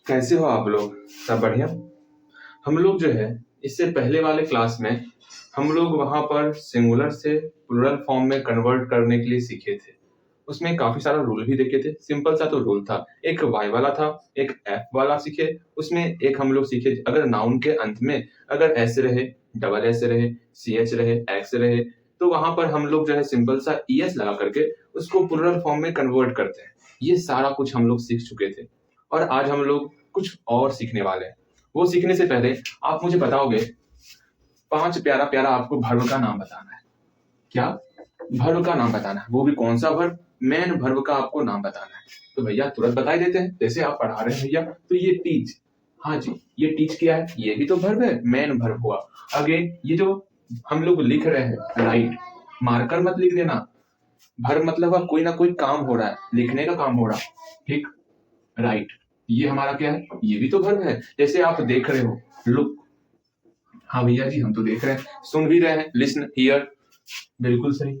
कैसे हो आप लोग? सब बढ़िया? हम लोग जो है इससे पहले वाले क्लास में हम लोग वहां पर सिंगुलर से प्लूरल फॉर्म में कन्वर्ट करने के लिए सीखे थे। उसमें काफी सारा रूल भी देखे थे। सिंपल सा तो रूल था, एक वाई वाला था, एक एफ वाला सीखे। उसमें एक हम लोग सीखे अगर नाउन के अंत में अगर एस रहे, डबल एस रहे, सी एच रहे, एक्स रहे, तो वहां पर हम लोग जो है सिंपल सा ई एस लगा करके उसको प्लूरल फॉर्म में कन्वर्ट करते हैं। ये सारा कुछ हम लोग सीख चुके थे और आज हम लोग कुछ और सीखने वाले हैं। वो सीखने से पहले आप मुझे बताओगे, 5 प्यारा प्यारा आपको वर्ब का नाम बताना है। क्या? वर्ब का नाम बताना है, वो भी कौन सा वर्ब? मेन वर्ब का आपको नाम बताना है। तो भैया तुरंत बताई देते हैं, जैसे आप पढ़ा रहे हैं भैया, तो ये टीच, हाँ जी, ये टीच क्या है? ये भी तो वर्ब है, मेन वर्ब हुआ। अगेन ये जो हम लोग लिख रहे हैं राइट, मार्कर मत लिख देना। वर्ब मतलब अब कोई ना कोई काम हो रहा है, लिखने का काम हो रहा है, ठीक। राइट, ये हमारा क्या है? ये भी तो वर्ब है। जैसे आप देख रहे हो, लुक, हाँ भैया जी हम तो देख रहे हैं, सुन भी रहे हैं, लिसन हियर, बिल्कुल सही।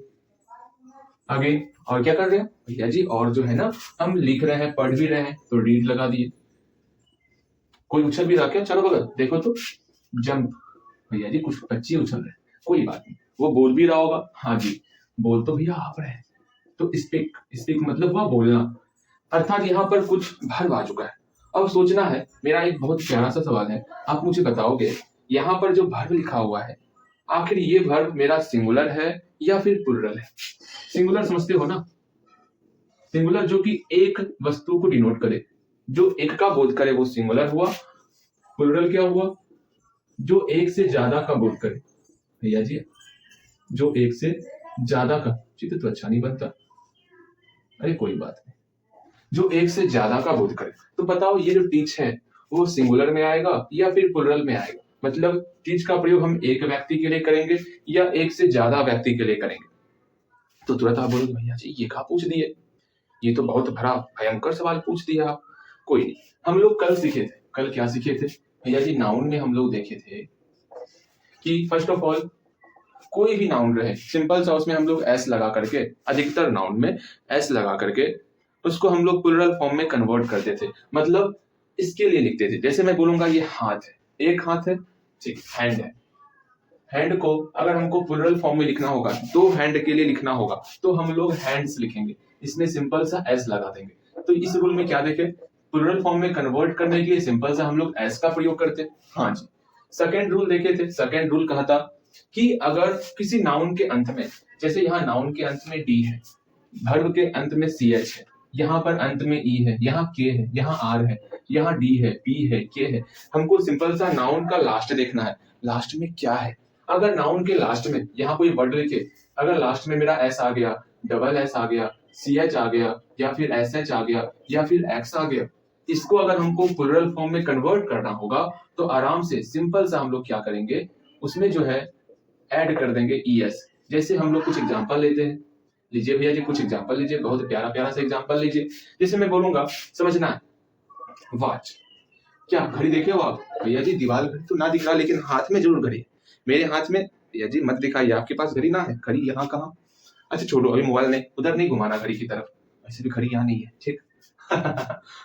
आगे और क्या कर रहे हैं भैया जी? और जो है ना, हम लिख रहे हैं, पढ़ भी रहे हैं, तो रीड लगा दिए। कोई उछल भी रहा क्या? चलो बगल देखो तो, जंप, भैया जी कुछ बच्चे उछल रहे हैं, कोई बात नहीं। वो बोल भी रहा होगा, हाँ जी, बोल तो भैया आप रहे हैं, तो स्पीक, स्पीक मतलब हुआ बोलना। अर्थात यहाँ पर कुछ भर आ चुका है। अब सोचना है, मेरा एक बहुत प्यारा सा सवाल है, आप मुझे बताओगे यहाँ पर जो भर्व लिखा हुआ है, आखिर ये भर्व मेरा सिंगुलर है या फिर प्लुरल है? सिंगुलर समझते हो ना? सिंगुलर जो कि एक वस्तु को डिनोट करे, जो एक का बोध करे वो सिंगुलर हुआ। प्लुरल क्या हुआ? जो एक से ज्यादा का बोध करे। भैया जी जो एक से ज्यादा का, चित्र तो अच्छा नहीं बनता, अरे कोई बात नहीं, जो एक से ज्यादा का बोध करे। तो बताओ ये जो टीच है वो सिंगुलर में आएगा या फिर प्लुरल में आएगा? मतलब टीच का प्रयोग हम एक व्यक्ति के लिए करेंगे या एक से ज्यादा व्यक्ति के लिए करेंगे? तो तुरंत आप बोलोगे भैया जी ये कहा पूछ दिए, ये तो बहुत बड़ा भयंकर सवाल पूछ दिया आप। कोई नहीं, हम लोग कल सीखे थे। कल क्या सीखे थे भैया जी? नाउन में हम लोग देखे थे कि फर्स्ट ऑफ ऑल कोई भी नाउन रहे, सिंपल सा उसमें हम लोग एस लगा करके, अधिकतर नाउन में एस लगा करके उसको हम लोग प्लुरल फॉर्म में कन्वर्ट करते थे। मतलब इसके लिए लिखते थे, जैसे मैं बोलूंगा ये हाथ है, एक हाथ है, ठीक, हैंड है। हैंड को अगर हमको प्लुरल फॉर्म में लिखना होगा, दो हैंड के लिए लिखना होगा, तो हम लोग हैंड्स लिखेंगे, इसमें सिंपल सा एस लगा देंगे। तो इस रूल में क्या देखे, प्लुरल फॉर्म में कन्वर्ट करने के लिए सिंपल सा हम लोग एस का प्रयोग करते हैं। हाँ जी। सेकेंड रूल देखे थे, सेकेंड रूल कहा था कि अगर किसी नाउन के अंत में, जैसे यहाँ नाउन के अंत में डी है, वर्ब के अंत में सी एच है, यहाँ पर अंत में ई है, यहाँ के है, यहाँ आर है, यहाँ डी है, पी है, के है, हमको सिंपल सा नाउन का लास्ट देखना है, लास्ट में क्या है। अगर नाउन के लास्ट में यहाँ कोई वर्ड लिखे, अगर लास्ट में मेरा एस आ गया, डबल एस आ गया, सी एच आ गया, या फिर एस एच आ गया, या फिर एक्स आ गया, इसको अगर हमको प्लुरल फॉर्म में कन्वर्ट करना होगा तो आराम से सिंपल सा हम लोग क्या करेंगे, उसमें जो है ऐड कर देंगे ई एस। जैसे हम लोग कुछ एग्जांपल लेते हैं, लीजिए भैया जी कुछ एग्जांपल लीजिए, बहुत प्यारा प्यारा सा एग्जांपल लीजिए। जैसे मैं बोलूंगा, समझना है, वॉच, क्या घड़ी देखे हो आप? भैया जी दीवार घड़ी तो ना दिख रहा, लेकिन हाथ में जरूर घड़ी है, मेरे हाथ में। भैया जी मत दिखाइए, आपके पास घड़ी ना है, घड़ी यहाँ कहाँ? अच्छा छोड़ो, अभी मोबाइल नहीं, उधर नहीं घुमाना घड़ी की तरफ, वैसे भी घड़ी यहाँ नहीं है, ठीक।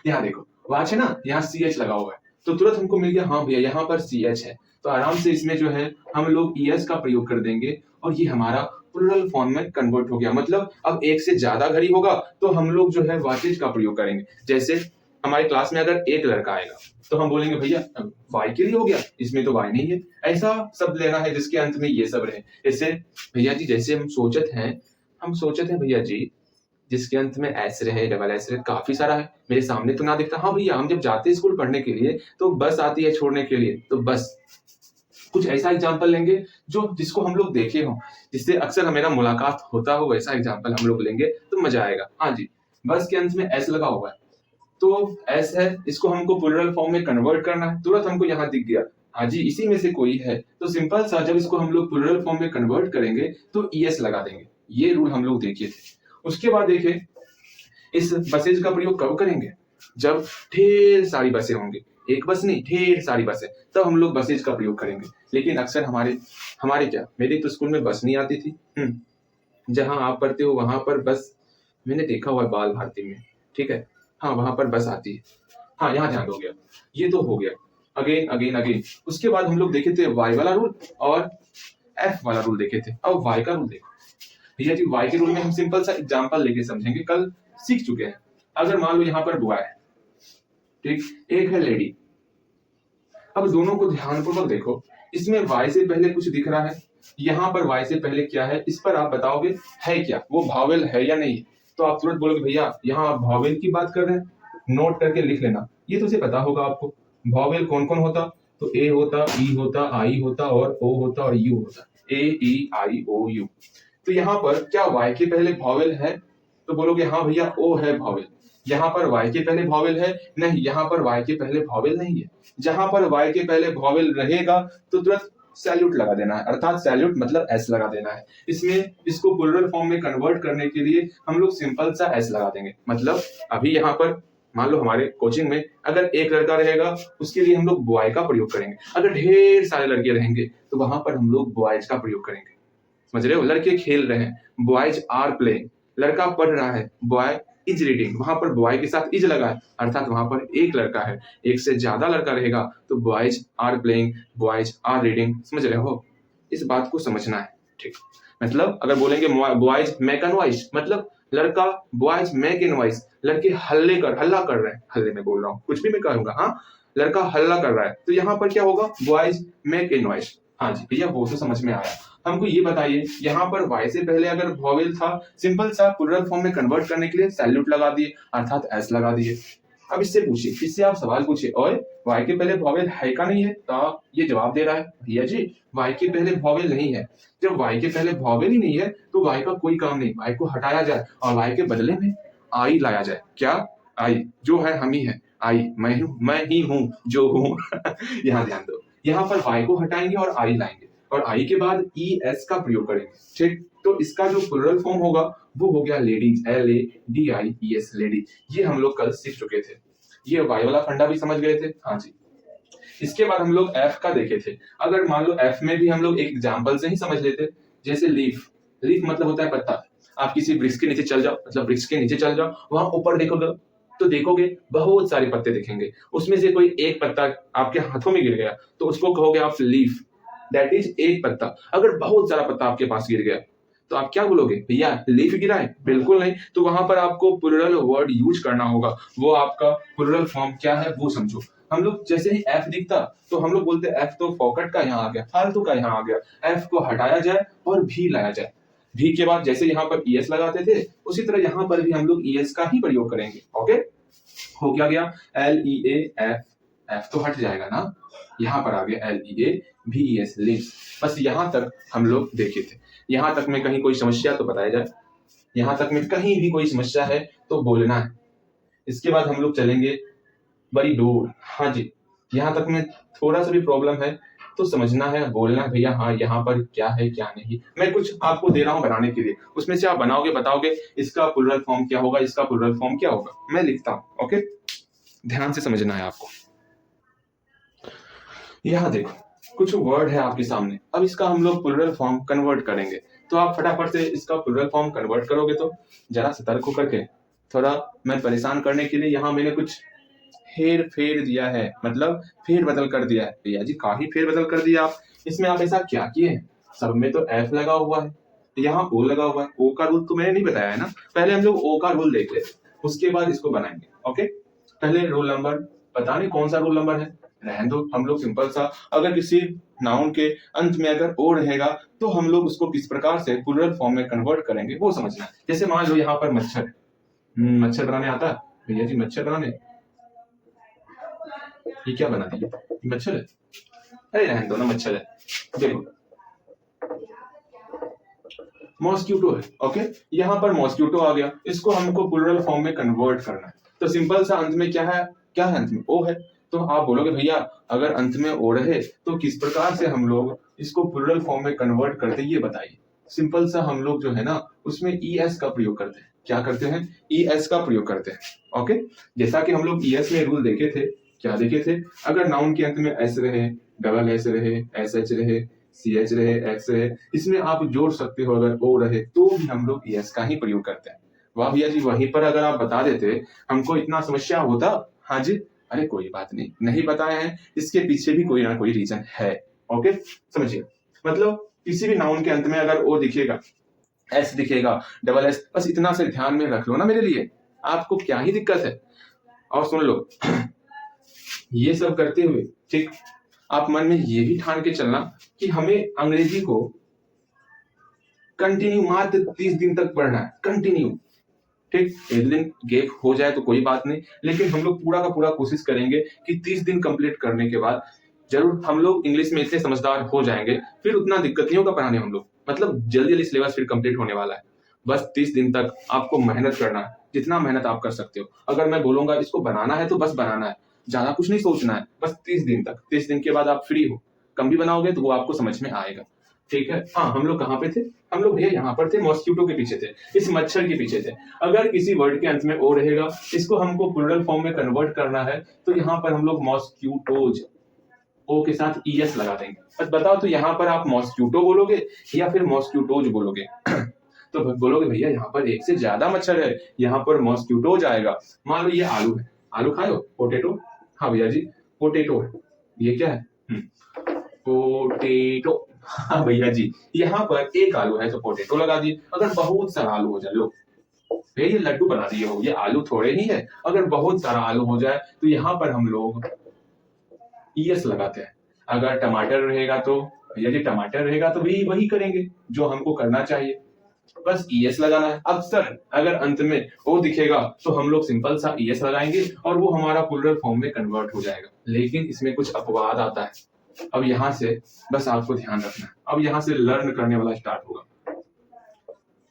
यहाँ देखो वॉच है ना, यहाँ सी एच लगा हुआ है, तो तुरंत हमको मिल गया, हाँ भैया यहाँ पर सी एच है, तो आराम से इसमें जो है हम लोग ई एस का प्रयोग कर देंगे और ये हमारा प्लुरल फॉर्म में कन्वर्ट हो गया। मतलब अब एक से ज्यादा घड़ी होगा तो हम लोग जो है वॉचेज का प्रयोग करेंगे। जैसे हमारी क्लास में अगर एक लड़का आएगा तो हम बोलेंगे भैया वाई के लिए हो गया, इसमें तो वाई नहीं है, ऐसा शब्द लेना है जिसके अंत में ये सब रहे। जैसे भैया जी जैसे हम सोचत हैं भैया जी जिसके अंत में एस रहे, डबल एस रहे, काफी सारा है, मेरे सामने तो ना दिखता। हाँ भैया हम जब जाते हैं स्कूल पढ़ने के लिए तो बस आती है छोड़ने के लिए, तो बस कुछ ऐसा एग्जाम्पल लेंगे जो जिसको हम लोग देखे हो, जिससे अक्सर हमेरा मुलाकात होता हो, वैसा एग्जाम्पल हम लोग लेंगे तो मजा आएगा। हाँ जी, बस के अंत में एस लगा हुआ है, तो एस है, इसको हमको प्लुरल फॉर्म में कन्वर्ट करना है, तुरंत हमको यहाँ दिख गया, हाँ जी इसी में से कोई है, तो सिंपल सा जब इसको हम लोग प्लुरल फॉर्म में कन्वर्ट करेंगे तो ई एस लगा देंगे। ये रूल हम लोग देखे थे। उसके बाद देखे इस बसेज का प्रयोग कब करेंगे, जब ढेर सारी बसें होंगी, एक बस नहीं ढेर सारी बसें, तब हम लोग बसेज का प्रयोग करेंगे। लेकिन अक्सर हमारे हमारे क्या, मेरी तो स्कूल में बस नहीं आती थी, जहां आप पढ़ते हो वहां पर बस मैंने देखा हुआ है, बाल भारती में, ठीक है, हाँ वहां पर बस आती है। हाँ यहाँ ध्यान दोगे, ये तो हो गया अगेन अगेन अगेन। उसके बाद हम लोग देखे थे वाई वाला रूल और एफ वाला रूल देखे थे। अब वाई का रूल देखो भैया जी, वाई के रूल में हम सिंपल सा एग्जांपल लेके समझेंगे, कल सीख चुके हैं। अगर मान लो यहाँ पर बॉय है, ठीक, एक है लेडी। अब दोनों को ध्यानपूर्वक देखो, इसमें वाई से पहले कुछ दिख रहा है, यहाँ पर वाई से पहले क्या है, इस पर आप बताओगे है क्या, वो भावेल है या नहीं। तो आप तुरंत बोलोगे भैया यहाँ आप भावेल की बात कर रहे हैं, नोट करके लिख लेना। ये तो उसे पता होगा आपको भावेल कौन कौन होता, तो ए होता, ई होता, आई होता और ओ होता और यू होता, ए ई आई ओ यू। तो यहाँ पर क्या वाई के पहले भावेल है, तो बोलोगे हाँ भैया ओ है भावेल। यहाँ पर वाई के पहले भावेल है, नहीं यहाँ पर वाई के पहले भावेल नहीं है। जहां पर वाई के पहले भावेल रहेगा तो तुरंत सैल्यूट लगा देना है, अर्थात सैल्यूट मतलब एस लगा देना है। इसमें इसको प्लूरल फॉर्म में कन्वर्ट करने के लिए हम लोग सिंपल सा एस लगा देंगे। मतलब अभी यहाँ पर मान लो हमारे कोचिंग में अगर एक लड़का रहेगा उसके लिए हम लोग बॉय का प्रयोग करेंगे, अगर ढेर सारे लड़के रहेंगे तो वहां पर हम लोग बॉयज का प्रयोग करेंगे। समझ रहे हो, लड़के खेल रहे हैं, बॉयज आर प्लेइंग, लड़का पढ़ रहा है, बॉय इज रीडिंग, वहां पर बॉय के साथ इज लगा है, अर्थात वहां पर एक लड़का है। एक से ज्यादा लड़का रहेगा तो boys are playing, boys are reading. समझ रहे हो, इस बात को समझना है, ठीक। मतलब अगर बोलेंगे बॉयज मेक एन वॉइस, मतलब लड़का बॉयज मेक एन वॉइस, लड़के हल्ला कर रहे हैं, हल्ले में बोल रहा हूँ, कुछ भी मैं कहूंगा, हाँ लड़का हल्ला कर रहा है, तो यहाँ पर क्या होगा, बॉयज मेक एन वॉइस। हाँ जी भैया वो तो समझ में आया। हमको ये बताइए यहाँ पर वाई से पहले अगर वॉवेल था, सिंपल सा प्लूरल फॉर्म में कन्वर्ट करने के लिए सैल्यूट लगा दिए, अर्थात एस लगा दिए। अब इससे पूछिए, इससे आप सवाल पूछिए और वाई के पहले वॉवेल है का नहीं है, तो ये जवाब दे रहा है भैया जी वाई के पहले वॉवेल नहीं है। जब वाई के पहले वॉवेल ही नहीं है तो वाई का कोई काम नहीं, वाई को हटाया जाए और वाई के बदले में आई लाया जाए। क्या, आई जो है हम ही है, आई मैं ही हूँ जो हूँ यहाँ ध्यान दो, यहाँ पर वाई को हटाएंगे और आई लाएंगे और आई के बाद ई एस का प्रयोग करेंगे, ठीक। तो इसका जो प्लूरल फॉर्म होगा वो हो गया लेडीज, LADIES, लेडी। ये हम लोग कल सीख चुके थे, ये वाई वाला फंडा भी समझ गए थे, हाँ जी। इसके बाद हम लोग एफ का देखे थे। अगर मान लो एफ में भी हम लोग एक एग्जांपल से ही समझ लेते, जैसे लीफ, लीफ मतलब होता है पत्ता। आप किसी वृक्ष के नीचे चल जाओ, मतलब वृक्ष के नीचे चल जाओ, वहां ऊपर देखोगे तो देखोगे बहुत सारे पत्ते दिखेंगे, उसमें से कोई एक पत्ता आपके हाथों में गिर गया तो उसको कहोगे आप लीफ, दैट इज एक पत्ता। अगर बहुत सारा पत्ता आपके पास गिर गया तो आप क्या बोलोगे, भैया लीफ गिरा है, बिल्कुल नहीं। तो वहां पर आपको प्लूरल वर्ड यूज करना होगा, वो आपका प्लूरल फॉर्म क्या है वो समझो। हम लोग जैसे ही एफ दिखता तो हम लोग बोलते एफ तो फोकट का यहाँ आ गया, फालतू का यहाँ आ गया, एफ को हटाया जाए और भी लाया जाए। भी के बाद जैसे यहाँ पर ईएस लगाते थे उसी तरह यहाँ पर भी हम लोग ईएस का ही प्रयोग करेंगे। ओके, हो क्या गया, LEAF, एफ तो हट जाएगा ना, यहाँ पर आ गया LEAVES, लीव्स। बस यहाँ तक हम लोग देखे थे। यहाँ तक में कहीं कोई समस्या तो बताया जाए, यहाँ तक में कहीं भी कोई समस्या है तो बोलना है। इसके बाद हम लोग चलेंगे बड़ी दूर, हाँ जी, यहाँ तक में थोड़ा सा भी प्रॉब्लम है तो समझना है, बोलना है भैया हाँ यहाँ पर क्या है क्या नहीं। मैं कुछ आपको दे रहा हूँ बनाने के लिए, उसमें से आप बनाओगे, बताओगे इसका प्लूरल फॉर्म क्या होगा, इसका प्लूरल फॉर्म क्या होगा, मैं लिखता हूँ। ओके, ध्यान से समझना है आपको। यहाँ देखो कुछ वर्ड है आपके सामने, अब इसका हम लोग प्लूरल फॉर्म कन्वर्ट करेंगे, तो आप फटाफट से इसका प्लूरल फॉर्म कन्वर्ट करोगे। तो जरा सतर्क होकर के, थोड़ा मैं परेशान करने के लिए यहाँ मैंने कुछ हेर फेर दिया है, मतलब फेर बदल कर दिया है। भैया जी काफी फेर बदल कर दिया आप, इसमें आप ऐसा क्या किए हैं, सब में तो एफ लगा हुआ है, यहाँ ओ लगा हुआ है। ओ का रूल तो मैंने नहीं बताया है ना, पहले हम लोग ओ का रूल देख लेते, उसके बाद इसको बनाएंगे। ओके, पहले रूल नंबर, पता नहीं कौन सा रूल नंबर है, रहने दो। हम लोग सिंपल सा, अगर किसी नाउन के अंत में अगर ओ रहेगा तो हम लोग उसको किस प्रकार से प्लूरल फॉर्म में कन्वर्ट करेंगे वो समझना है। जैसे मान लो यहाँ पर मच्छर, मच्छर बनाने आता है भैया जी, मच्छर बनाने, ये क्या बना दिया, मच्छर है, अरे रहने दो ना, मच्छर है। देखो मॉस्क्यूटो है, ओके, यहाँ पर मॉस्क्यूटो आ गया, इसको हमको प्लूरल फॉर्म में कन्वर्ट करना है। तो सिंपल सा अंत में क्या है, क्या है अंत में ओ है, तो आप बोलोगे भैया अगर अंत में ओ रहे तो किस प्रकार से हम लोग इसको प्लूरल फॉर्म में कन्वर्ट करते हैं ये बताइए। सिंपल सा हम लोग जो है ना उसमें ES का प्रयोग करते हैं। क्या करते हैं, ES का प्रयोग करते हैं। ओके, जैसा कि हम लोग ES में रूल देखे थे, क्या देखे थे, अगर नाउन के अंत में S रहे, डबल S रहे, SH रहे, CH रहे, X रहे, इसमें आप जोड़ सकते हो, अगर O रहे तो भी हम लोग ES का ही प्रयोग करते हैं। वाह भैया जी, वहीं पर अगर आप बता देते हमको इतना समस्या होता। हाँ जी, अरे कोई बात नहीं, नहीं बताए हैं, इसके पीछे भी कोई ना कोई रीजन है। ओके, समझिए। मतलब किसी भी नाउन के अंत में अगर ओ दिखेगा, एस दिखेगा, डबल एस, बस इतना से ध्यान में रख लो ना मेरे लिए, आपको क्या ही दिक्कत है। और सुन लो, ये सब करते हुए ठीक, आप मन में ये भी ठान के चलना कि हमें अंग्रेजी को कंटिन्यू मात्र 30 दिन तक पढ़ना है, कंटिन्यू। ठीक, एक दिन गैप हो जाए तो कोई बात नहीं, लेकिन हम लोग पूरा का पूरा कोशिश करेंगे कि 30 दिन कंप्लीट करने के बाद जरूर हम लोग इंग्लिश में इतने समझदार हो जाएंगे, फिर उतना दिक्कत नहीं होगा पढ़ाने हम लोग, मतलब जल्दी जल्दी सिलेबस फिर कंप्लीट होने वाला है। बस 30 दिन तक आपको मेहनत करना है, जितना मेहनत आप कर सकते हो। अगर मैं बोलूंगा इसको बनाना है तो बस बनाना है, ज्यादा कुछ नहीं सोचना है, बस 30 दिन तक। 30 दिन के बाद आप फ्री हो, कम भी बनाओगे तो वो आपको समझ में आएगा। ठीक है। हाँ, हम लोग कहाँ पे थे? हम लोग भैया यहाँ पर थे, मॉस्किटो के पीछे थे, इस मच्छर के पीछे थे। अगर किसी वर्ड के अंत में ओ रहेगा, इसको हमको प्लूरल फॉर्म में कन्वर्ट करना है, तो यहाँ पर हम लोग मॉस्क्यूटोज, ओ के साथ ईएस लगा देंगे। बस बताओ तो यहाँ पर आप मॉस्क्यूटो बोलोगे या फिर मॉस्क्यूटोज बोलोगे? तो बोलोगे भैया यहाँ पर एक से ज्यादा मच्छर है, यहाँ पर मॉस्क्यूटोज आएगा। मान लो ये आलू है, आलू खाए हो? पोटेटो? हाँ भैया जी, पोटेटो है। ये क्या है? पोटेटो। हाँ भैया जी, यहाँ पर एक आलू है तो पोटेटो लगा दिए। अगर बहुत सारा आलू हो जाए, लो भैया ये लड्डू बना दिए हो, ये आलू थोड़े ही है। अगर बहुत सारा आलू हो जाए तो यहाँ पर हम लोग ईएस लगाते हैं। अगर टमाटर रहेगा तो भैया जी, टमाटर रहेगा तो भी वही करेंगे जो हमको करना चाहिए, बस ईएस लगाना है। अक्सर अगर अंत में ओ दिखेगा तो हम लोग सिंपल सा ईएस लगाएंगे और वो हमारा प्लूरल फॉर्म में कन्वर्ट हो जाएगा। लेकिन इसमें कुछ अपवाद आता है। अब यहां से बस आपको ध्यान रखना है, अब यहां से लर्न करने वाला स्टार्ट होगा।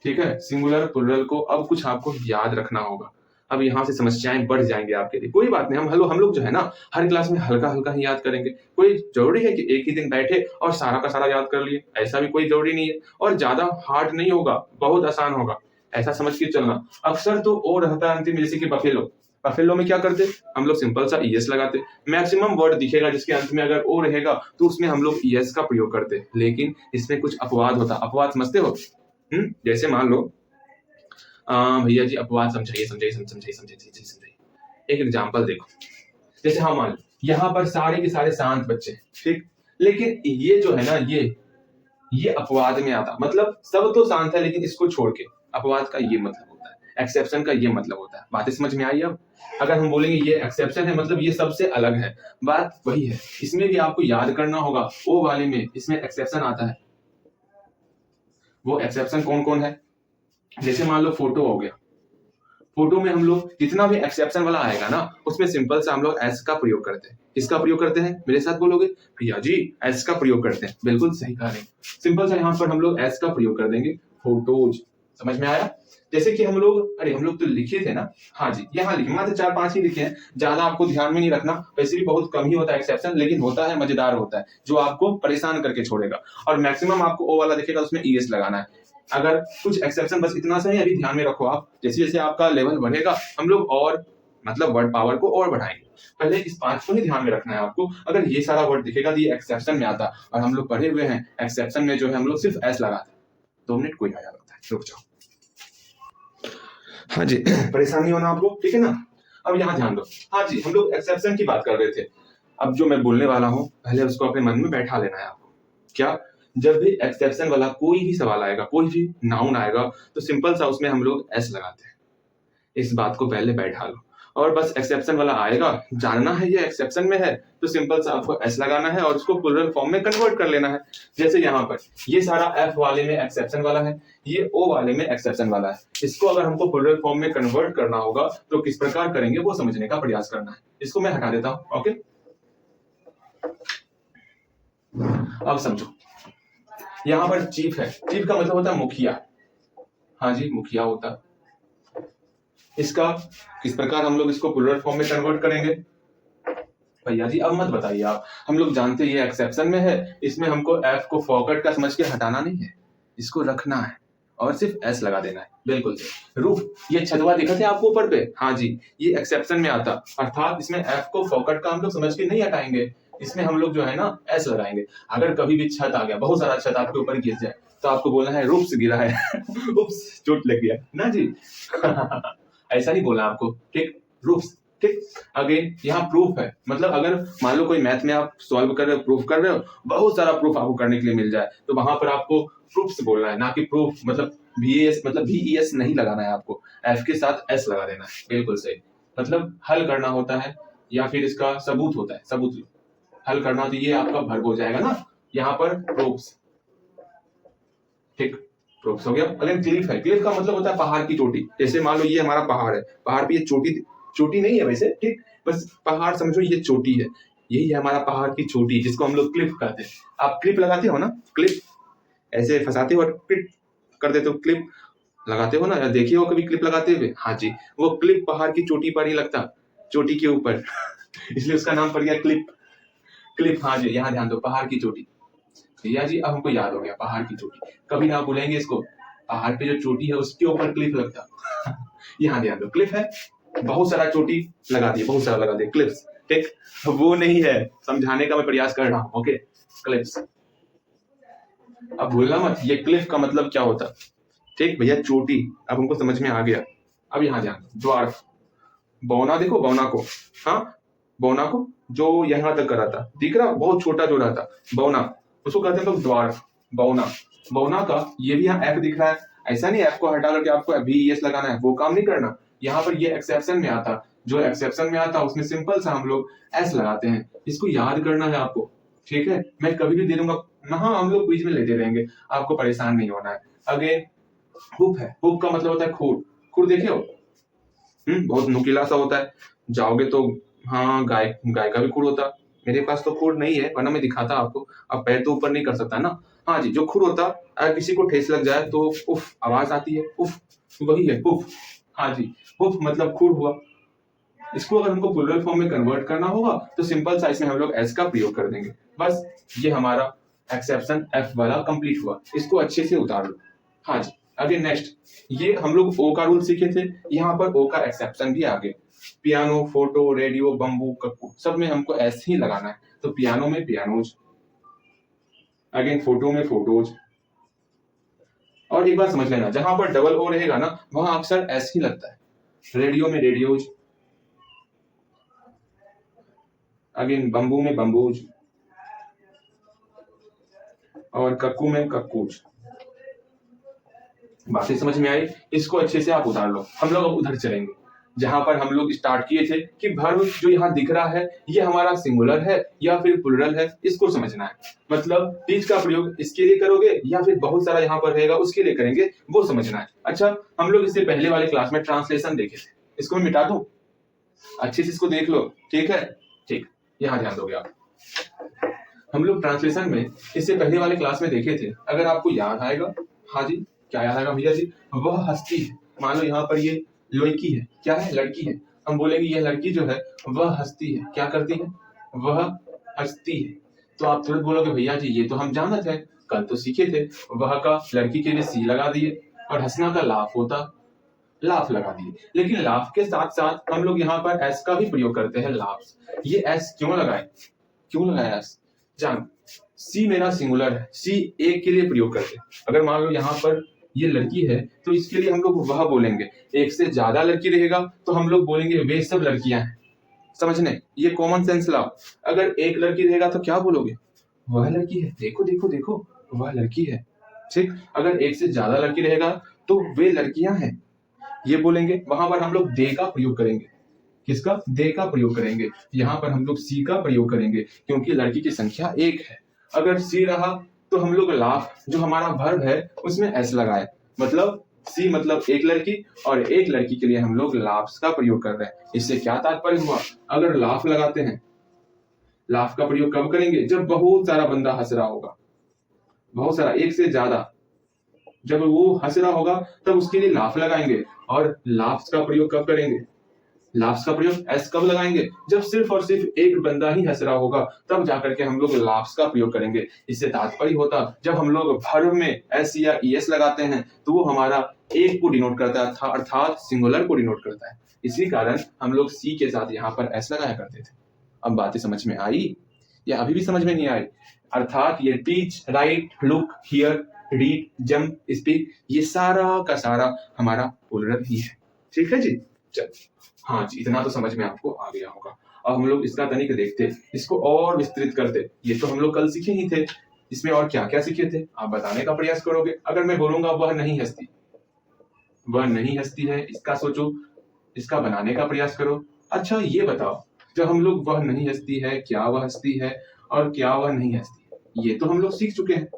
ठीक है, सिंगुलर प्लूरल को अब कुछ आपको याद रखना होगा। अब यहाँ से समस्याएं बढ़ जाएंगे आपके लिए, कोई बात नहीं, हम लोग जो है ना हर क्लास में हल्का हल्का ही याद करेंगे। कोई जरूरी है कि एक ही दिन बैठे और सारा का सारा याद कर लिए, ऐसा भी कोई जरूरी नहीं है। और ज्यादा हार्ड नहीं होगा, बहुत आसान होगा, ऐसा समझ के चलना। अक्सर तो ओ रहता है अंतिम, जैसे कि बफेलो। बफेलो में क्या करते, हम लोग सिंपल सा ईएस लगाते। मैक्सिमम वर्ड दिखेगा जिसके अंत में अगर ओ रहेगा तो उसमें हम लोग ईएस का प्रयोग करते। लेकिन इसमें कुछ अपवाद होता, अपवाद समझते हो? जैसे मान लो भैया जी, अपवाद समझाइए समझाइए समझाइए समझाइए समझाइए। एक एग्जांपल देखो, जैसे हाँ मान लो यहाँ पर सारे के सारे शांत बच्चे, ठीक, लेकिन ये जो है ना, ये अपवाद में आता, मतलब सब तो शांत है लेकिन इसको छोड़ के। अपवाद का ये मतलब होता है, एक्सेप्शन का ये मतलब होता है। बातें समझ में आई? अब अगर हम बोलेंगे ये एक्सेप्शन है, मतलब ये सबसे अलग है, बात वही है। इसमें भी आपको याद करना होगा, ओ वाले में इसमें एक्सेप्शन आता है। वो एक्सेप्शन कौन कौन है? जैसे मान लो फोटो हो गया, फोटो में हम लोग जितना भी एक्सेप्शन वाला आएगा ना, उसमें सिंपल से हम लोग एस का प्रयोग करते हैं। किसका प्रयोग करते हैं? मेरे साथ बोलोगे भैया जी, एस का प्रयोग करते हैं। बिल्कुल सही कह रहे हैं, सिंपल सा यहाँ पर हम लोग एस का प्रयोग कर देंगे, फोटोज। समझ में आया? जैसे कि हम लोग तो लिखे थे ना, हाँ जी, यहाँ लिखे, मात्र 4-5 ही लिखे हैं, ज्यादा आपको ध्यान में नहीं रखना। वैसे भी बहुत कम ही होता है एक्सेप्शन, लेकिन होता है, मजेदार होता है, जो आपको परेशान करके छोड़ेगा। और मैक्सिमम आपको ओ वाला दिखेगा, उसमें ईएस लगाना है। अगर कुछ एक्सेप्शन, बस इतना सा ही अभी ध्यान में रखो आप। जैसे जैसे आपका लेवल बढ़ेगा हम लोग और मतलब वर्ड पावर को और बढ़ाएंगे। पहले इस 5 को ही ध्यान में रखना है आपको। अगर ये सारा वर्ड दिखेगा तो ये एक्सेप्शन में आता, और हम लोग पढ़े हुए हैं एक्सेप्शन में जो है हम लोग सिर्फ एस लगाते हैं। 2 मिनट कोई आया लगता है, रुक जाओ। हाँ जी, परेशानी होना आपको, ठीक है ना? अब यहाँ ध्यान दो। हाँ जी, हम लोग एक्सेप्शन की बात कर रहे थे। अब जो मैं बोलने वाला हूँ, पहले उसको अपने मन में बैठा लेना है आपको। क्या? जब भी एक्सेप्शन वाला कोई भी सवाल आएगा, कोई भी नाउन आएगा, तो सिंपल सा उसमें हम लोग एस लगाते हैं। इस बात को पहले बैठा लो। और बस एक्सेप्शन वाला आएगा, जानना है ये एक्सेप्शन में है, तो सिंपल सा आपको एस लगाना है और उसको प्लूरल फॉर्म में कन्वर्ट कर लेना है। जैसे यहाँ पर ये सारा एफ वाले में एक्सेप्शन वाला है, ये ओ वाले में एक्सेप्शन वाला है। इसको अगर हमको प्लूरल फॉर्म में कन्वर्ट करना होगा तो किस प्रकार करेंगे वो समझने का प्रयास करना है। इसको मैं हटा देता हूं। ओके, अब समझो, यहाँ पर चीफ है, चीफ का मतलब होता है मुखिया। हाँ जी, मुखिया होता है। इसका किस प्रकार हम लोग इसको प्लूरल फॉर्म में कन्वर्ट करेंगे? भैया जी अब मत बताइए आप, हम लोग जानते ये एक्सेप्शन में है, इसमें हमको एफ को फॉरवर्ड का समझ के हटाना नहीं है, इसको रखना है और सिर्फ एस लगा देना है। बिल्कुल सही। रूफ, ये छतवा दिखा थे आपको ऊपर पे? हाँ जी, ये एक्सेप्शन में आता, अर्थात इसमें एफ को फॉरवर्ड का हम लोग समझ के नहीं हटाएंगे, इसमें हम लोग जो है ना एस लगाएंगे। अगर कभी भी छत आ गया, बहुत सारा छत आपके ऊपर गिर जाए, तो आपको बोलना है रूप्स गिरा है। उप्स, चोट लग गया ना जी। ऐसा नहीं बोलना आपको, ठीक? रूफ्स ठीक। अगेन यहाँ प्रूफ है, मतलब अगर मान लो कोई मैथ में आप सॉल्व कर रहे हो, प्रूफ कर रहे हो, बहुत सारा प्रूफ आपको करने के लिए मिल जाए, तो वहां पर आपको प्रूफ से बोलना है, ना कि प्रूफ मतलब VAS मतलब VES नहीं लगाना है, आपको F के साथ S लगा देना है। बिल्कुल सही, मतलब हल करना होता है या फिर इसका सबूत होता है, सबूत लो, हल करना, तो ये आपका वर्ब हो जाएगा ना, यहाँ पर प्रूफ्स, ठीक, प्रूफ्स हो गया। अगर क्लिफ है, क्लिफ का मतलब होता है पहाड़ की चोटी। जैसे मान लो ये हमारा पहाड़ है, पहाड़ पे ये चोटी, चोटी नहीं है वैसे, ठीक, बस पहाड़ समझो, ये चोटी है, यही है हमारा पहाड़ की चोटी, जिसको हम लोग क्लिफ कहते हैं। आप क्लिप लगाते हो ना, क्लिप ऐसे फंसाते हो और क्लिप कर देते हो, क्लिप लगाते हो ना, या देखिए हो कभी क्लिप लगाते हुए? हाँ जी, वो क्लिप पहाड़ की चोटी पर ही लगता, चोटी के ऊपर इसलिए उसका नाम पड़ गया क्लिप, क्लिप। हाँ जी, यहाँ ध्यान दो, पहाड़ की चोटी। भैया जी अब हमको याद हो गया, पहाड़ की चोटी, कभी ना बोलेंगे इसको, पहाड़ पे जो चोटी है उसके ऊपर क्लिप लगता यहाँ ध्यान दो, क्लिप है, बहुत सारा चोटी लगा दिए, बहुत सारा लगा दिए, क्लिप्स, ठीक, वो नहीं है, समझाने का मैं प्रयास कर रहा हूँ, ओके, क्लिप्स। अब भूलना मत, ये क्लिफ का मतलब क्या होता, ठीक भैया, चोटी, अब हमको समझ में आ गया। अब यहाँ ध्यान, द्वार्फ, बौना देखो, बौना को, हाँ, बौना को जो यहाँ तक करा था, दिख रहा, बहुत छोटा जो रहा था, बौना, उसको कहते हैं लोग द्वार्फ, बौना। बौना का ये भी यहाँ एफ दिख रहा है, ऐसा नहीं एफ को हटा करके आपको VES लगाना है, वो काम नहीं करना, यहाँ पर ये एक्सेप्शन में आता, जो एक्सेप्शन में आता उसमें सिंपल सा हम लोग S लगाते हैं, इसको याद करना है आपको, ठीक है, मैं कभी भी दे दूंगा, हाँ हम लोग बीच में लेते रहेंगे, आपको परेशान नहीं होना है। अगेन हुप है, हुप का मतलब होता है खूर, खूर देखे हो, बहुत नुकीला सा होता है, जाओगे तो, हाँ गाय, गाय का भी खूर होता, मेरे पास तो खूर नहीं है, वरना मैं दिखाता आपको, अब पैर तो ऊपर नहीं कर सकता ना, हाँ जी, जो खूर होता, अगर किसी को ठेस लग जाए तो उफ आवाज आती है, उफ, वही है उफ, हाँ जी, उफ मतलब खूर हुआ। इसको अगर हमको प्लूरल फॉर्म में कन्वर्ट करना होगा तो सिंपल सा इसमें हम लोग एस का प्रयोग कर देंगे, बस ये हमारा एक्सेप्शन एफ वाला कंप्लीट हुआ, इसको अच्छे से उतार लो। हाँ जी, अगे नेक्स्ट, ये हम लोग ओ का रूल सीखे थे, यहाँ पर ओ का एक्सेप्शन भी आ गया, piano, photo, radio, bamboo, cuckoo, सब में हमको एस ही लगाना है, तो पियानो में पियानोज, अगेन फोटो में फोटोज, और एक बात समझ लेना, जहां पर डबल ओ रहेगा ना वहां अक्सर एस ही लगता है, रेडियो में रेडियोज, अगेन बम्बू में बम्बूज, और कक्कू में कक्कूज। बातें समझ में आई? इसको अच्छे से आप उतार लो। हम लोग अब उधर चलेंगे जहां पर हम लोग स्टार्ट किए थे कि वर्ब जो यहाँ दिख रहा है ये हमारा सिंगुलर है या फिर प्लूरल है, इसको समझना है, मतलब टीच का प्रयोग इसके लिए करोगे या फिर बहुत सारा यहाँ पर रहेगा उसके लिए करेंगे, वो समझना है। अच्छा, हम लोग इससे पहले वाले क्लास में ट्रांसलेशन देखे थे, इसको मैं मिटा दूं, अच्छे से इसको देख लो, ठीक है, ठीक, यहाँ ध्यान दोगे आप। हम लोग ट्रांसलेशन में इससे पहले वाले क्लास में देखे थे, अगर आपको याद आएगा, हाँ जी, क्या याद आएगा भैया जी, वह हस्ती है, मान लो यहाँ पर ये लड़की है, क्या है, लड़की है, हम बोलेंगे यह लड़की जो है वह हस्ती है, क्या करती है, वह हस्ती है, तो आप तुरंत बोलोगे भैया जी ये तो हम जानते हैं, कल तो सीखे थे, वह का लड़की के लिए सी लगा दिए, और हंसना का लाफ होता, लाफ लगा दिए, लेकिन लाफ के साथ साथ हम लोग यहाँ पर एस का भी प्रयोग करते हैं, लाफ। ये एस क्यों लगाए, क्यों लगाया एस, जान, सी मेरा सिंगुलर है, सी एक के लिए प्रयोग करते हैं, अगर मान लो यहाँ पर ये लड़की है तो इसके लिए हम लोग वह बोलेंगे, एक से ज्यादा लड़की रहेगा तो हम लोग बोलेंगे वे सब लड़कियां हैं, समझने, ये कॉमन सेंस लाओ। अगर एक लड़की रहेगा तो क्या बोलोगे, वह लड़की है, देखो देखो देखो वह लड़की है, ठीक। अगर एक से ज्यादा लड़की रहेगा तो वे लड़कियां हैं, ये बोलेंगे, वहां पर हम लोग दे का प्रयोग करेंगे, किसका, दे का प्रयोग करेंगे, यहाँ पर हम लोग सी का प्रयोग करेंगे क्योंकि लड़की की संख्या एक है। अगर सी रहा तो हम लोग लाफ जो हमारा वर्ब है उसमें एस लगाए, मतलब सी मतलब एक लड़की, और एक लड़की के लिए हम लोग लाफ्स का प्रयोग कर रहे हैं। इससे क्या तात्पर्य हुआ, अगर लाफ लगाते हैं, लाफ का प्रयोग कब करेंगे, जब बहुत सारा बंदा हंस रहा होगा, बहुत सारा, एक से ज्यादा, जब वो हंस रहा होगा तब उसके लिए लाफ लगाएंगे, और लाफ्स का प्रयोग कब करेंगे, लाफ्स का प्रयोग एस कब लगाएंगे, जब सिर्फ और सिर्फ एक बंदा ही हंस रहा होगा, तब जाकर के हम लोग लाफ्स का प्रयोग करेंगे। इससे तात्पर्य होता, जब हम लोग वर्ब में एस या ईएस लगाते हैं तो वो हमारा एक को डिनोट करता है, अर्थात सिंगुलर को डिनोट करता है, इसी कारण हम लोग सी के साथ यहाँ पर एस लगाया करते थे। अब बातें समझ में आई या अभी भी समझ में नहीं आई, अर्थात ये teach, right, look, here, read, jump, speak, ये सारा का सारा हमारा प्लूरल ही है, ठीक है जी। चल, हाँ जी, इतना तो समझ में आपको आ गया होगा। अब हम लोग इसका तनिक देखते, इसको और विस्तृत करते। ये तो हम लोग कल सीखे ही थे, इसमें और क्या क्या सीखे थे आप बताने का प्रयास करोगे। अगर मैं बोलूंगा वह नहीं हंसती, वह नहीं हंसती है, इसका सोचो, इसका बनाने का प्रयास करो। अच्छा ये बताओ, जब हम लोग वह नहीं हंसती है, क्या वह हंसती है और क्या वह नहीं हंसती है, ये तो हम लोग सीख चुके हैं।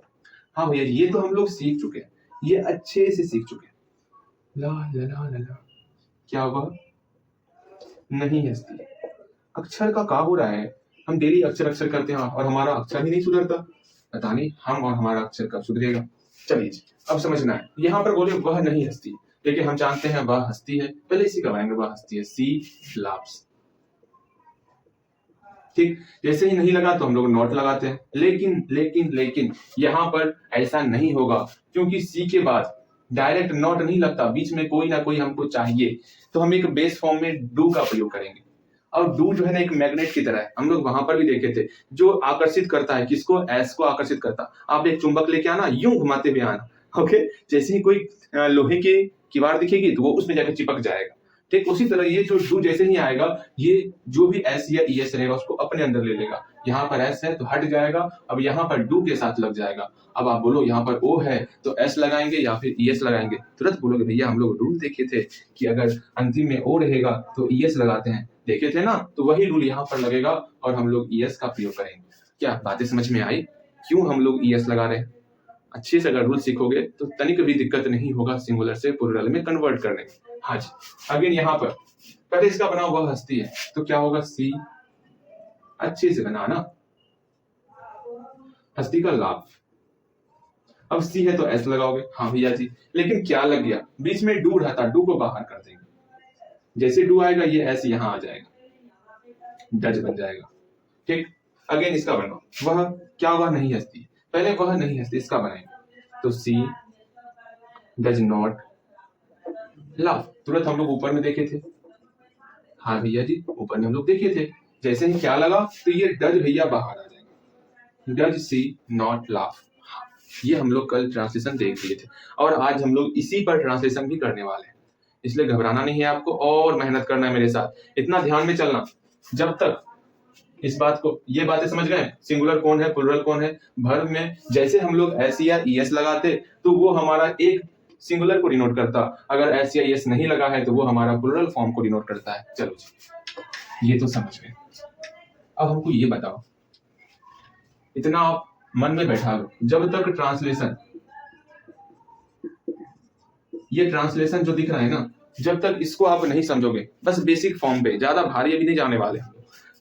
हाँ भैया, ये तो हम लोग सीख चुके हैं, ये अच्छे से सीख चुके हैं। ला ला ला ला ला, क्या वह नहीं हंसती। अक्षर का क्या हो रहा है, हम डेली अक्षर अक्षर करते हैं और हमारा अक्षर ही नहीं सुधरता। पता नहीं हम और हमारा अक्षर कब सुधरेगा। चलिए जी, अब समझना है, यहाँ पर बोले वह नहीं हंसती, लेकिन हम जानते हैं वह हंसती है। पहले इसी का बनाएंगे, वह हंसती है, सी लाफ्स। ठीक, जैसे ही नहीं लगा तो हम लोग नॉट लगाते हैं। लेकिन लेकिन लेकिन यहाँ पर ऐसा नहीं होगा, क्योंकि सी के बाद डायरेक्ट नॉट नहीं लगता, बीच में कोई ना कोई हमको चाहिए। तो हम एक बेस फॉर्म में डू का प्रयोग करेंगे। और डू जो है ना एक मैग्नेट की तरह है, हम लोग वहां पर भी देखे थे, जो आकर्षित करता है किसको, एस को आकर्षित करता। आप एक चुंबक लेके आना, यूं घुमाते हुए आना, ओके। जैसे ही कोई लोहे की किवाड़ दिखेगी तो वो उसमें जाकर चिपक जाएगा। ठीक उसी तरह ये जो डू जैसे ही आएगा, ये जो भी एस या ई एस रहेगा उसको अपने अंदर ले लेगा। यहाँ पर एस है तो हट जाएगा, अब यहाँ पर डू के साथ लग जाएगा। अब आप बोलो यहाँ पर ओ है तो एस लगाएंगे या फिर ई एस लगाएंगे। तुरंत बोलोगे भैया हम लोग रूल देखे थे कि अगर अंतिम में ओ रहेगा तो ई एस लगाते हैं, देखे थे ना, तो वही रूल यहाँ पर लगेगा और हम लोग ई एस का प्रयोग करेंगे। क्या बातें समझ में आई, क्यों हम लोग ई एस लगा रहे हैं। अच्छे से अगर रूल सीखोगे तो तनिक भी दिक्कत नहीं होगा सिंगुलर से प्लूरल में कन्वर्ट करने में। हाँ जी, अगेन यहाँ पर पहले इसका बना हुआ हस्ती है तो क्या होगा, सी, अच्छे से बनाना, हस्ती का लाभ। अब सी है तो एस लगाओगे, हाँ भैया जी, लेकिन क्या लग गया, बीच में डू रहता, डू को बाहर कर देंगे। जैसे डू आएगा ये एस यहाँ आ जाएगा, डज बन जाएगा। ठीक, अगेन इसका बनाओ, वह क्या, वह नहीं हंसती, पहले वह नहीं हंसती, इसका बनाएंगे तो सी डज नॉट लाफ। तुरंत हम लोग ऊपर में देखे थे, हाँ भैया जी ऊपर में हम लोग देखे थे, जैसे ही क्या लगा तो ये डज भैया बाहर आ जाएगा, डज सी नॉट लाफ। ये हम लोग कल ट्रांसलेशन देख लिए थे और आज हम लोग इसी पर ट्रांसलेशन भी करने वाले हैं, इसलिए घबराना नहीं है आपको और मेहनत करना है मेरे साथ। इतना ध्यान में चलना, जब तक इस बात को, ये बातें समझ गए, सिंगुलर कौन है प्लूरल कौन है। वर्ब में जैसे हम लोग एस या ई एस लगाते तो वो हमारा एक सिंगुलर को डिनोट करता, अगर एस या ई एस नहीं लगा है तो वो हमारा प्लूरल फॉर्म को डिनोट करता है। चलो जी, ये तो समझ गए। अब हमको ये बताओ, इतना आप मन में बैठा लो, जब तक ट्रांसलेशन, ये ट्रांसलेशन जो दिख रहा है ना, जब तक इसको आप नहीं समझोगे, बस बेसिक फॉर्म पे, ज्यादा भारी अभी नहीं जाने वाले,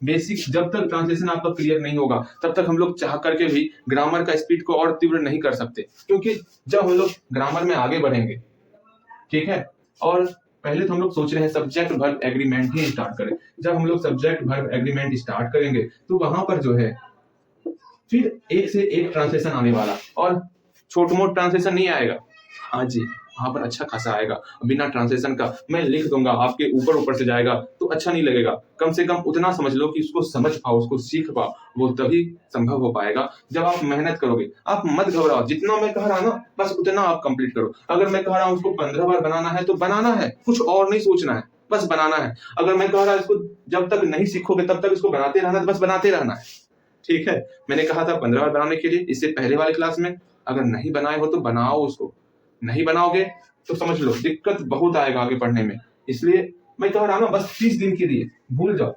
बेसिक जब तक ट्रांसलेशन आपका क्लियर नहीं होगा तब तक हम लोग चाह करके भी ग्रामर का स्पीड को और तीव्र नहीं कर सकते। क्योंकि जब हम लोग ग्रामर में आगे बढ़ेंगे, ठीक है, और पहले तो हम लोग सोच रहे हैं सब्जेक्ट वर्ब एग्रीमेंट ही स्टार्ट करें। जब हम लोग सब्जेक्ट वर्ब एग्रीमेंट स्टार्ट करेंगे तो वहां पर जो है फिर एक से एक ट्रांसलेशन आने वाला, और छोट मोट ट्रांसलेशन नहीं आएगा। हाँ जी, वहां पर अच्छा खासा आएगा, बिना ट्रांसलेशन का मैं लिख दूंगा, आपके ऊपर ऊपर से जाएगा तो अच्छा नहीं लगेगा। कम से कम उतना समझ लो कि उसको समझ पाओ, उसको सीख पाओ, वो तभी संभव हो पाएगा जब आप मेहनत करोगे। आप मत घबराओ, जितना मैं कह रहा हूं ना बस उतना आप कंप्लीट करो। अगर मैं कह रहा हूं उसको 15 बार बनाना है तो बनाना है, कुछ और नहीं सोचना है, बस बनाना है। अगर मैं कह रहा हूं इसको जब तक नहीं सीखोगे तब तक इसको बनाते रहना है, बस बनाते रहना है। ठीक है, मैंने कहा था 15 बार बनाने के लिए, इससे पहले वाले क्लास में। अगर नहीं बनाए हो तो बनाओ उसको, नहीं बनाओगे तो समझ लो दिक्कत बहुत आएगा आगे पढ़ने में। इसलिए मैं कह रहा हूं ना, बस 30 दिन के लिए भूल जाओ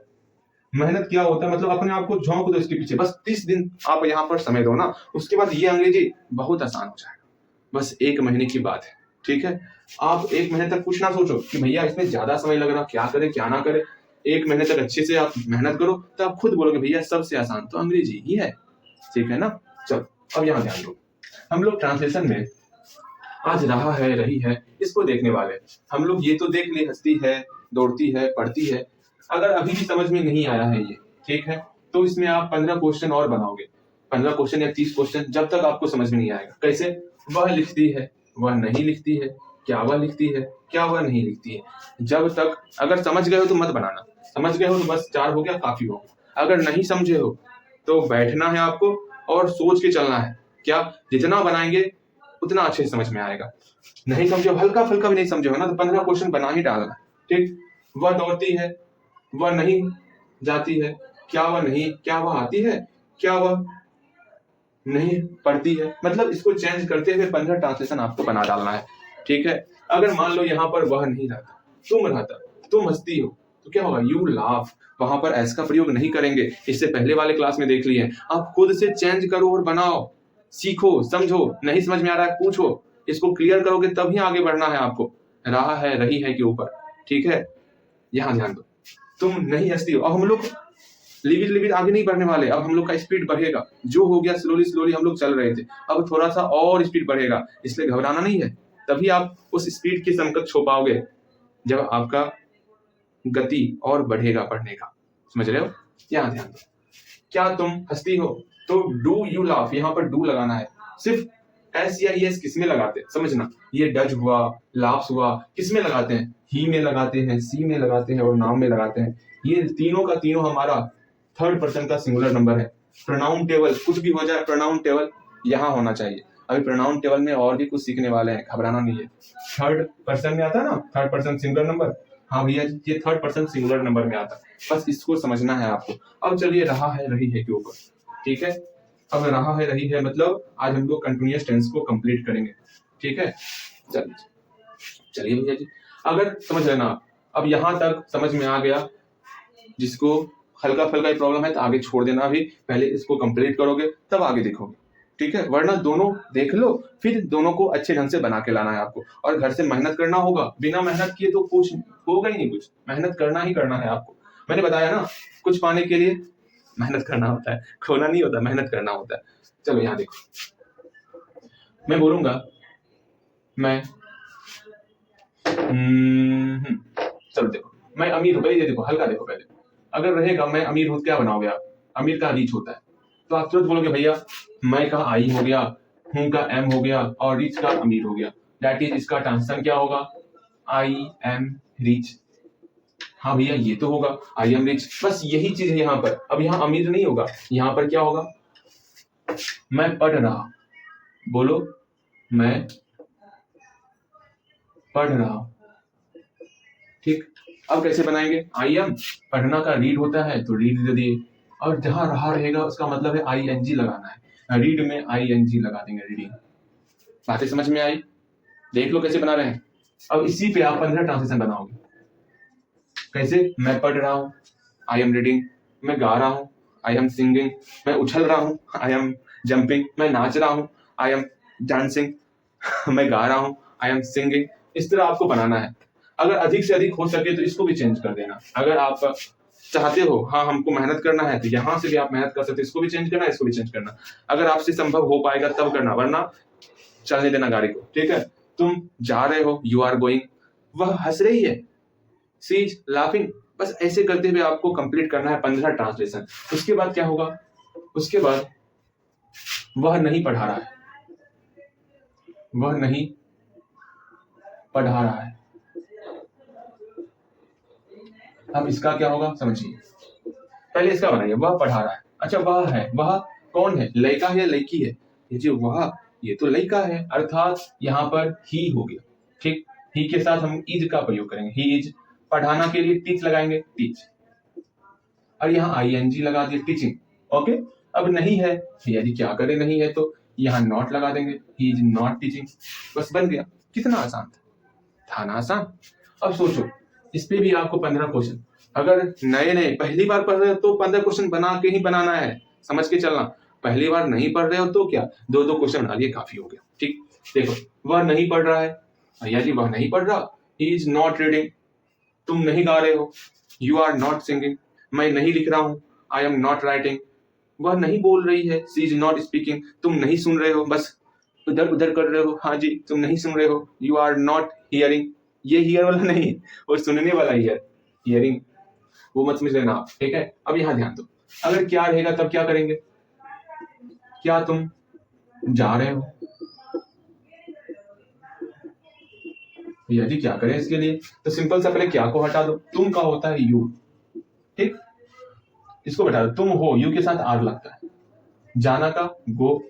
मेहनत क्या होता है, मतलब अपने आप को झोंक दो इसके पीछे, बस 30 दिन आप यहाँ पर समय दो ना, उसके बाद ये अंग्रेजी बहुत आसान हो जाएगा। बस 1 महीने की बात है, ठीक है। आप 1 महीने तक कुछ ना सोचो कि भैया इसमें ज्यादा समय लग रहा, क्या करे क्या ना करे। 1 महीने तक अच्छे से आप मेहनत करो तो आप खुद बोलोगे भैया सबसे आसान तो अंग्रेजी ही है, ठीक है ना। चलो अब यहाँ ध्यान दो, हम लोग ट्रांसलेशन में आज रहा है रही है इसको देखने वाले। हम लोग ये तो देख लिए, हंसती है, दौड़ती है, पढ़ती है। अगर अभी भी समझ में नहीं आया है ये, ठीक है, तो इसमें आप 15 क्वेश्चन और बनाओगे, 15 क्वेश्चन या 30 क्वेश्चन, जब तक आपको समझ में नहीं आएगा। कैसे, वह लिखती है, वह नहीं लिखती है, क्या वह लिखती है, क्या वह नहीं लिखती है। जब तक अगर समझ गए हो तो मत बनाना, समझ गए हो तो बस 4 हो गया, काफी हो। अगर नहीं समझे हो तो बैठना है आपको और सोच के चलना है। क्या, जितना बनाएंगे उतना अच्छे से समझ में आएगा। नहीं समझे, हल्का फुल्का भी नहीं समझे हो ना तो 15 क्वेश्चन बना ही डालना, ठीक। वह दौड़ती है, वह नहीं जाती है, क्या वह आती है, क्या वह नहीं पढ़ती है। मतलब इसको चेंज करते हुए 15 ट्रांसलेशन आपको बना डालना है। ठीक है, अगर मान लो यहाँ पर वह नहीं रहता, तुम रहता, तुम हंसती हो, तो क्या होगा, यू लाफ। वहां पर एस का प्रयोग नहीं करेंगे, इससे पहले वाले क्लास में देख लिए। आप खुद से चेंज करो और बनाओ, सीखो, समझो। नहीं समझ में आ रहा है पूछो, इसको क्लियर करोगे तभी आगे बढ़ना है आपको। रहा है, रही है के ऊपर। ठीक है, यहां ध्यान दो, तुम नहीं हंसती हो। अब हम लोग लिविट आगे नहीं बढ़ने वाले, अब हम लोग का स्पीड बढ़ेगा। जो हो गया स्लोली हम लोग चल रहे थे, अब थोड़ा सा और स्पीड बढ़ेगा, इसलिए घबराना नहीं है। तभी आप उस स्पीड के समकक्ष हो पाओगे जब आपका गति और बढ़ेगा पढ़ने का। समझ रहे हो? यहाँ ध्यान दो, क्या तुम हंसती हो, तो डू यू लाफ, यहाँ पर डू लगाना है। सिर्फ एस या एस किसमें लगाते हैं समझना, ये डज हुआ, लाफ्स हुआ, किसमें लगाते हैं, ही में लगाते हैं, सी में लगाते हैं और नाउन में लगाते हैं। ये तीनों का तीनों हमारा थर्ड पर्सन का सिंगुलर नंबर है। प्रोनाउन टेबल कुछ भी हो जाए, प्रोनाउन टेबल यहाँ होना चाहिए। अभी प्रोनाउन टेबल में और भी कुछ सीखने वाले हैं, घबराना नहीं है। थर्ड पर्सन में आता है ना, थर्ड पर्सन सिंगुलर नंबर। हाँ भैया, ये थर्ड पर्सन सिंगुलर नंबर में आता है, बस इसको समझना है आपको। अब चलिए रहा है रही है के ऊपर। ठीक है, अब रहा है रही है मतलब आज हम लोग कंटिन्यूअस टेंस को कंप्लीट करेंगे। ठीक है, चलिए भैया जी, अगर समझ लेना अब यहाँ तक समझ में आ गया। जिसको हल्का फल्का प्रॉब्लम है तो आगे छोड़ देना, अभी पहले इसको कंप्लीट करोगे तब आगे देखोगे। ठीक है, वरना दोनों देख लो, फिर दोनों को अच्छे ढंग से बना के लाना है आपको। और घर से मेहनत करना होगा, बिना मेहनत किए तो कुछ होगा ही नहीं, कुछ मेहनत करना ही करना है आपको। मैंने बताया ना, कुछ पाने के लिए मेहनत करना होता है, खोना नहीं होता, मेहनत करना होता है। चलो यहाँ देखो, मैं बोलूंगा मैं चलो देखो, मैं अमीर हूं, पहले देखो, हल्का देखो पहले। अगर रहेगा मैं अमीर हूं, क्या बनाओगे आप, अमीर का रीच होता है, तो आप तुरंत बोलोगे भैया मैं का आई हो गया, हूं का एम हो गया और रिच का अमीर हो गया। दैट इज, इसका ट्रांसलेशन क्या होगा, आई एम रिच। हाँ भैया ये तो होगा, आई एम रिच, बस यही चीज है यहाँ पर। अब यहाँ अमीर नहीं होगा, यहाँ पर क्या होगा, मैं पढ़ रहा, बोलो मैं पढ़ रहा हूं। ठीक, अब कैसे बनाएंगे, आई एम पढ़ना का रीड होता है तो रीड दे दिए, और जहां रहा रहेगा उसका मतलब है आई एन जी लगाना है, रीड में आई एन जी लगा देंगे, रीडिंग। बातें समझ में आई? देख लो कैसे बना रहे हैं। अब इसी पे आप 15 ट्रांसलेशन बनाओगे। कैसे, मैं पढ़ रहा हूं, आई एम रीडिंग। मैं गा रहा हूं, आई एम सिंगिंग। मैं उछल रहा हूं, आई एम जंपिंग। मैं नाच रहा हूं, आई एम डांसिंग। मैं गा रहा हूं, आई एम सिंगिंग। इस तरह आपको बनाना है। अगर अधिक से अधिक हो सके तो इसको भी चेंज कर देना। अगर आप चाहते हो हाँ हमको मेहनत करना है, तो यहां से भी आप मेहनत कर सकते हो, इसको भी चेंज करना, इसको भी चेंज करना। अगर आपसे संभव हो पाएगा तब करना, वरना चलने देना गाड़ी को। ठीक है, तुम जा रहे हो, यू आर गोइंग। वह हंस रही है, सी इज लाफिंग। बस ऐसे करते हुए आपको कंप्लीट करना है 15 ट्रांसलेशन। उसके बाद क्या होगा, उसके बाद वह नहीं पढ़ा रहा है, वह नहीं पढ़ा रहा है। अब इसका क्या होगा समझिए, पहले इसका बनाइए, वह पढ़ा रहा है। अच्छा वह है, वह कौन है, लड़का है या लड़की है, ये जो वह, ये तो लड़का है, अर्थात यहाँ पर ही हो गया। ठीक, ही के साथ हम इज का प्रयोग करेंगे, ही इज। पढ़ाना के लिए टीच लगाएंगे, टीच। और यहाँ आई एन जी लगा दिए, टीचिंग। ओके, अब नहीं है भैया जी, क्या करें, नहीं है तो यहाँ नॉट लगा देंगे, ही इज नॉट टीचिंग। बस बन गया। कितना आसान था ना, आसान। अब सोचो, इस पे भी आपको 15 क्वेश्चन। अगर नए नए पहली बार पढ़ रहे हो तो 15 क्वेश्चन बना के ही बनाना है, समझ के चलना। पहली बार नहीं पढ़ रहे हो तो क्या, दो दो क्वेश्चन बना लिए, काफी हो गया। ठीक, देखो, वह नहीं पढ़ रहा है, भैया जी वह नहीं पढ़ रहा, ही इज नॉट रीडिंग। तुम नहीं गा रहे हो, यू आर नॉट सिंगिंग। मैं नहीं लिख रहा हूं, आई एम नॉट राइटिंग। वह नहीं बोल रही है, सी इज नॉट स्पीकिंग। तुम नहीं सुन रहे हो, बस उधर उधर कर रहे हो, हाँ जी तुम नहीं सुन रहे हो, यू आर नॉट हियरिंग। ये हियर वाला नहीं, वो सुनने वाला हियर, हियरिंग वो मत समझ लेना आप। ठीक है, अब यहाँ ध्यान दो, अगर क्या रहेगा तब क्या करेंगे, क्या तुम जा रहे हो, भैया जी क्या करें इसके लिए, तो सिंपल सा पहले क्या को हटा दो, तुम का होता है यू। ठीक, इसको बता दो, तुम हो, यू के साथ आर लगता है। जाना का गो,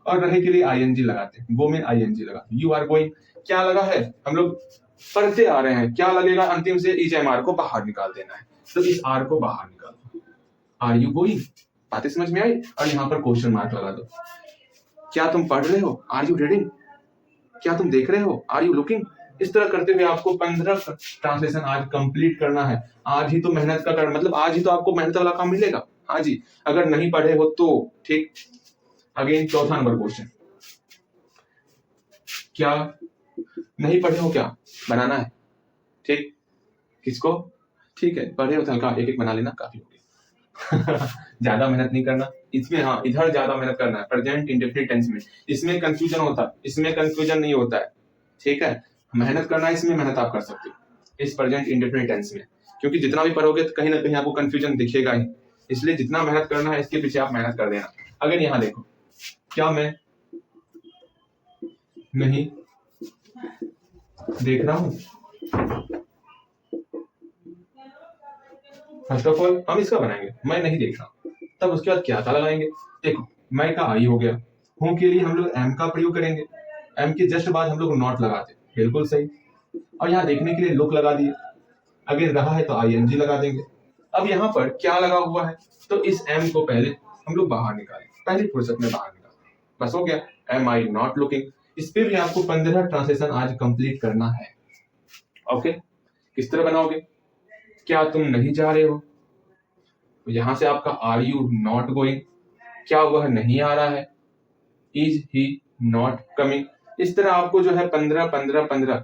और रहे के लिए आईएनजी लगाते हैं, गो में आईएनजी लगा, यू आर गोइंग। क्या लगा है, हम लोग पढ़ते आ रहे हैं, क्या लगेगा अंतिम से इज एम आर को बाहर निकाल देना है। तो इस आर को बाहर निकाल दो। आर यू गोइंग, बातें समझ में आई? और यहाँ पर क्वेश्चन मार्क लगा दो। क्या तुम पढ़ रहे हो? Are you reading? क्या तुम देख रहे हो? Are you looking? इस तरह करते हुए आपको 15 ट्रांसलेशन आज कंप्लीट करना है। आज ही तो मेहनत का कर, मतलब आज ही तो आपको मेहनत वाला काम मिलेगा। हाँ जी, अगर नहीं पढ़े हो तो ठीक। अगेन चौथा नंबर क्वेश्चन, क्या नहीं पढ़े हो? क्या बनाना है? ठीक, किसको? ठीक है, पढ़े हो तो हल्का एक एक बना लेना, काफी हो गया। ज्यादा मेहनत नहीं करना इसमें। हाँ, इधर ज्यादा मेहनत करना है, प्रेजेंट इंडेफिनिट टेंस में। इसमें कंफ्यूजन होता है, इसमें कंफ्यूजन नहीं होता है। ठीक है, मेहनत करना है, इसमें मेहनत आप कर सकते हो इस प्रेजेंट इंडेफिनिट टेंस में, क्योंकि जितना भी पढ़ोगे तो कहीं ना कहीं आपको कंफ्यूजन दिखेगा ही। इसलिए जितना मेहनत करना है इसके पीछे आप मेहनत कर देना। अगर यहाँ देखो, क्या मैं नहीं देख रहा हूं? फर्स्ट ऑफ ऑल हम इसका बनाएंगे, मैं नहीं देख रहा। तब उसके बाद क्या था लगाएंगे? देखो, मैं का आई हो गया। हूं के लिए हम लोग एम का प्रयोग करेंगे। एम के जस्ट बाद हम लोग नॉट लगाते, बिल्कुल सही। और यहाँ देखने के लिए लुक लगा दिए। अगर रहा है तो आईएनजी लगा देंगे। अब यहाँ पर क्या लगा हुआ है, तो इस एम को पहले हम लोग बाहर निकालें, पहली फुर्सत में बाहर निकालें, बस हो गया। Am I not looking. इस पे भी आपको 15 ट्रांसलेशन आज कंप्लीट करना है। ओके, किस तरह बनाओगे? क्या तुम नहीं जा रहे हो? तो यहां से आपका आर यू नॉट गोइंग, क्या वह नहीं आ रहा है? Is he not coming. इस तरह आपको जो है 15 15 15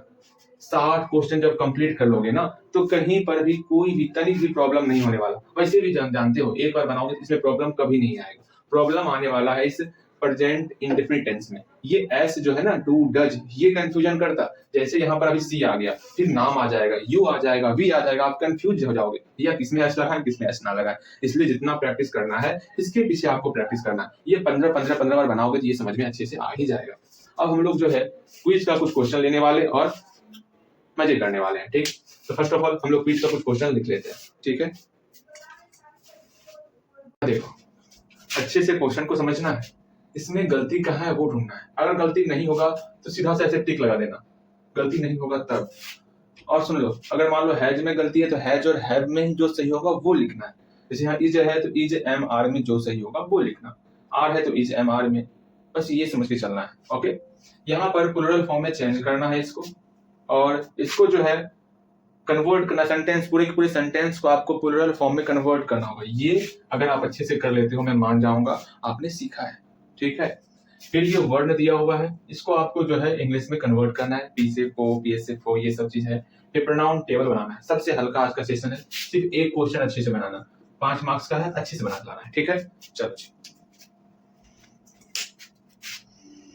60 क्वेश्चन जब कंप्लीट कर लोगे ना, तो कहीं पर भी कोई भी तनिक भी प्रॉब्लम नहीं होने वाला। वैसे भी जानते हो, एक बार बनाओगे इसमें प्रॉब्लम कभी नहीं आएगा। प्रॉब्लम आने वाला है इस प्रेजेंट इंडेफिनिट टेंस में। ये एस जो है ना, डू डज, ये कंफ्यूजन करता। जैसे यहाँ पर अभी सी आ गया, फिर नाम आ जाएगा, यू आ जाएगा, वी आ जाएगा, आप कंफ्यूज हो जाओगे, या किसमें एस लगा है किसमें एस ना लगा है। इसलिए जितना प्रैक्टिस करना है इसके पीछे आपको प्रैक्टिस करना है। ये 15 15 15 बार बनाओगे तो ये समझ में अच्छे से आ ही जाएगा। अब हम लोग जो है क्विज का कुछ क्वेश्चन लेने वाले और मजे करने वाले हैं। ठीक, तो फर्स्ट ऑफ ऑल हम लोग क्विज का कुछ क्वेश्चन लिख लेते हैं। ठीक है, देखो, अच्छे से क्वेश्चन को समझना है, इसमें गलती कहाँ है वो ढूंढना है। अगर गलती नहीं होगा तो सीधा से ऐसे टिक लगा देना, गलती नहीं होगा तब। और सुन लो, अगर मान लो हैज में गलती है तो हैज और हैव में जो सही होगा वो लिखना है। जैसे यहाँ इज है तो इज एम आर में जो सही होगा वो लिखना, आर है तो इज एम आर में, बस ये समझ के चलना है। ओके, यहाँ पर प्लूरल फॉर्म में चेंज करना है इसको, और इसको जो है कन्वर्ट करना, सेंटेंस पूरे के पूरे सेंटेंस को आपको प्लूरल फॉर्म में कन्वर्ट करना होगा। ये अगर आप अच्छे से कर लेते हो मैं मान जाऊंगा आपने सीखा है। ठीक है, फिर ये वर्ड दिया हुआ है, इसको आपको जो है इंग्लिश में कन्वर्ट करना है, पी से पो, पी से पो, ये सब चीज है। फिर प्रोनाउन टेबल बनाना है, सबसे हल्का आज का सेशन है, सिर्फ एक क्वेश्चन अच्छे से बनाना, 5 मार्क्स का है, अच्छे से बना लाना है। ठीक है, चलो जी।